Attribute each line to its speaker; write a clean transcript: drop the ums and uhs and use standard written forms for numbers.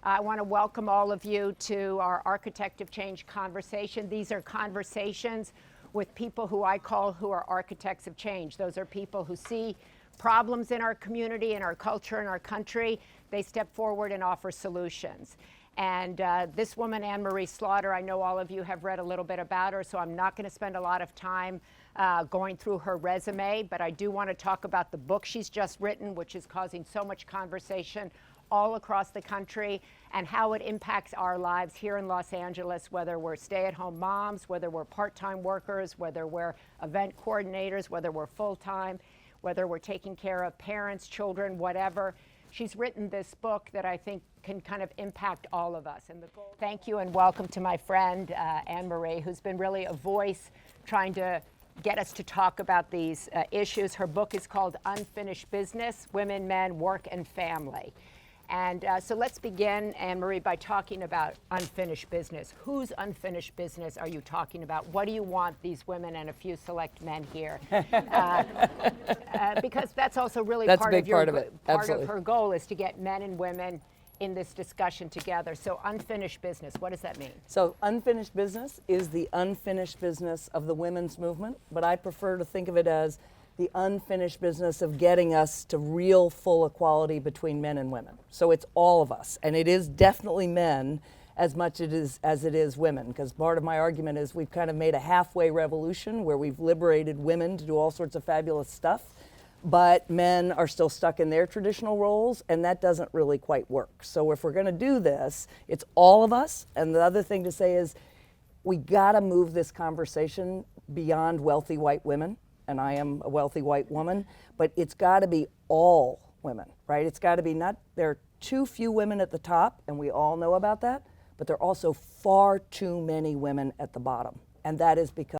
Speaker 1: I want to welcome all of you to our Architect of Change conversation. These are conversations with people who are architects of change. Those are people who see problems in our community, in our culture, in our country. They step forward and offer solutions. And this woman, Anne Marie Slaughter, I know all of you have read a little bit about her, so I'm not going to spend a lot of time going through her resume, but I do want to talk about the book she's just written, which is causing so much conversation all across the country, and how it impacts our lives here in Los Angeles, whether we're stay-at-home moms, whether we're part-time workers, whether we're event coordinators, whether we're full-time, whether we're taking care of parents, children, whatever. She's written this book that I think can kind of impact all of us. And the goal. Thank you and welcome to my friend, Anne Marie, who's been really a voice trying to get us to talk about these issues. Her book is called Unfinished Business: Women, Men, Work, and Family. And so let's begin, Anne Marie, by talking about unfinished business. Whose unfinished business are you talking about? What do you want these women and a few select men here? Because that's also really part of her goal is to get men and women in this discussion together. So unfinished business, what does that mean?
Speaker 2: So unfinished business is the unfinished business of the women's movement, but I prefer to think of it as the unfinished business of getting us to real full equality between men and women. So it's all of us, and it is definitely men as much as it is women, because part of my argument is we've kind of made a halfway revolution where we've liberated women to do all sorts of fabulous stuff, but men are still stuck in their traditional roles, and that doesn't really quite work. So if we're going to do this, it's all of us. And the other thing to say is we got to move this conversation beyond wealthy white women, and I am a wealthy white woman, but it's got to be all women, right? It's got to be not, there are too few women at the top, and we all know about that, but there are also far too many women at the bottom, and that is because